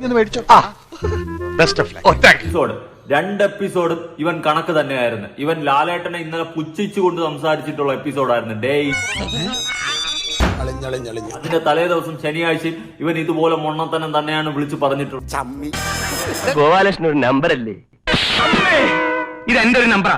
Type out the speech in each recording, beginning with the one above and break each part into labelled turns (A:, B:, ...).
A: ഒന്ന് മേടിച്ചോ. Best of
B: episode 2 എപ്പിസോഡും ഇവൻ കണക്ക് തന്നെയായിരുന്നു. ഇവൻ ലാലേട്ടനെ ഇന്നലെ പുച്ഛിച്ചുകൊണ്ട് സംസാരിച്ചിട്ടുള്ള എപ്പിസോഡായിരുന്നു. അതിന്റെ തലേ ദിവസം ശനിയാഴ്ച ഇവൻ ഇതുപോലെ മൊണ്ണത്തനം തന്നെയാണ് വിളിച്ചു പറഞ്ഞിട്ടുള്ളത്.
C: ഗോപാലകൃഷ്ണൻ ഒരു നമ്പർ അല്ലേ? ഇത് എന്റെ ഒരു നമ്പറാ.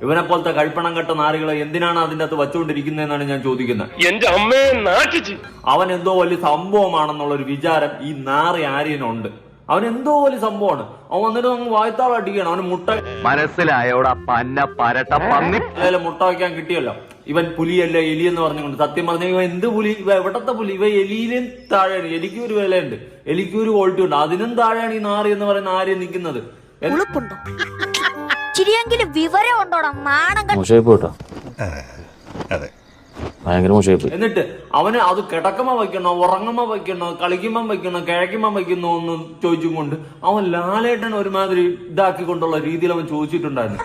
B: ഇവനെ പോലത്തെ കഴിപ്പണം കെട്ട നാരികളെ എന്തിനാണ് അതിന്റെ അകത്ത് വച്ചുകൊണ്ടിരിക്കുന്നതെന്നാണ് ഞാൻ ചോദിക്കുന്നത്.
C: എന്റെ അമ്മയെ നാട്ടിച്ച്
B: അവൻ എന്തോ വലിയ സംഭവമാണെന്നുള്ള ഒരു വിചാരം ഈ നാറി ആര്യനുണ്ട്. അവൻ എന്തോ വലിയ സംഭവമാണ്. അവൻ വന്നിട്ട് നമുക്ക് വായ്ത്താൾ അടിക്കണം. അവന് മുട്ട
C: മനസ്സിലായോടാ പന്ന പരട്ട പന്നി.
B: മുട്ട വയ്ക്കാൻ കിട്ടിയല്ലോ. ഇവൻ പുലിയല്ല എലി എന്ന് പറഞ്ഞുകൊണ്ട്. സത്യം പറഞ്ഞ ഇവ എന്ത് പുലി? ഇവ എവിടത്തെ പുലി? ഇവ എലിയിലും താഴെയാണ്. എലിക്കും ഒരു വിലയുണ്ട്, എലിക്കും ഒരു ക്വാളിറ്റി ഉണ്ട്. അതിനും താഴെയാണ് ഈ നാറി എന്ന് പറയുന്ന ആര്യം നിൽക്കുന്നത്.
D: ചിരിയെങ്കിലും വിവരം ഉണ്ടോടാ?
B: എന്നിട്ട് അവന് അത് കിടക്കുമ്പോ വയ്ക്കണോ, ഉറങ്ങുമ്പോ വയ്ക്കണോ, കളിക്കുമ്പോ വയ്ക്കണോ, കിഴക്കുമ്പോ വയ്ക്കണോ എന്ന് ചോദിച്ചും കൊണ്ട് അവൻ ലാലേട്ടൻ ഒരുമാതിരി ഇതാക്കിക്കൊണ്ടുള്ള രീതിയിൽ അവൻ ചോദിച്ചിട്ടുണ്ടായിരുന്നു.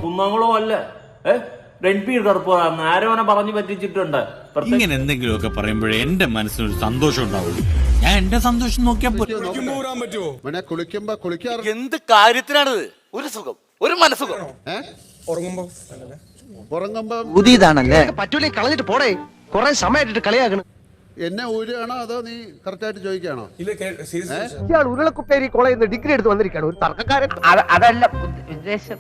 B: കുന്നങ്ങളോ അല്ല രൺബീർ കർപ്പൂറാന്ന് ആരോ അവനെ പറഞ്ഞു പറ്റിച്ചിട്ടുണ്ട്.
E: ഇങ്ങനെ എന്തെങ്കിലുമൊക്കെ പറയുമ്പോഴേ എന്റെ മനസ്സിനൊരു സന്തോഷം ഉണ്ടാവുള്ളൂ. ഞാൻ എന്റെ സന്തോഷം നോക്കിയാൽ
A: എന്ത് കാര്യത്തിനാണിത്? ഒരു സുഖം, ഒരു മനസുഖം.
F: ഉറങ്ങുമ്പോ
C: പുതിയതാണല്ലേ? പറ്റൂലേ കളഞ്ഞിട്ട് പോടേ. കുറെ സമയമായിട്ട് കളിയാക്കണം.
F: എന്നെ ഊരുകയാണോ അതോ നീ കറക്റ്റ് ആയിട്ട് ചോദിക്കുകയാണോ?
C: ഇയാൾ ഉരുളക്കുപ്പേരി കോളേജിൽ നിന്ന് ഡിഗ്രി എടുത്ത് വന്നിരിക്കുകയാണ്. ഒരു തർക്കക്കാരൻ. അതല്ല ഉദ്ദേശം.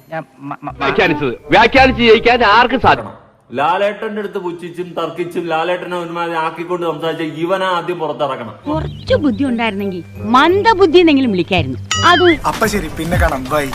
C: വ്യാഖ്യാനിച്ച് ജയിക്കാൻ ആർക്കും സാധിക്കണം.
B: ലാലേട്ടന്റെ അടുത്ത് പുച്ഛിച്ചും തർക്കിച്ചും ലാലേട്ടനെ ഒരുമാതിരി ആക്കിക്കൊണ്ട് സംസാരിച്ച ഇവനാ ആദ്യം പുറത്തിറക്കണം.
G: കുറച്ചു ബുദ്ധി ഉണ്ടായിരുന്നെങ്കിൽ മന്ദബുദ്ധി എന്നെങ്കിലും വിളിക്കായിരുന്നു. അത്
A: അപ്പൊ ശരി, പിന്നെ കാണാം. ബൈ.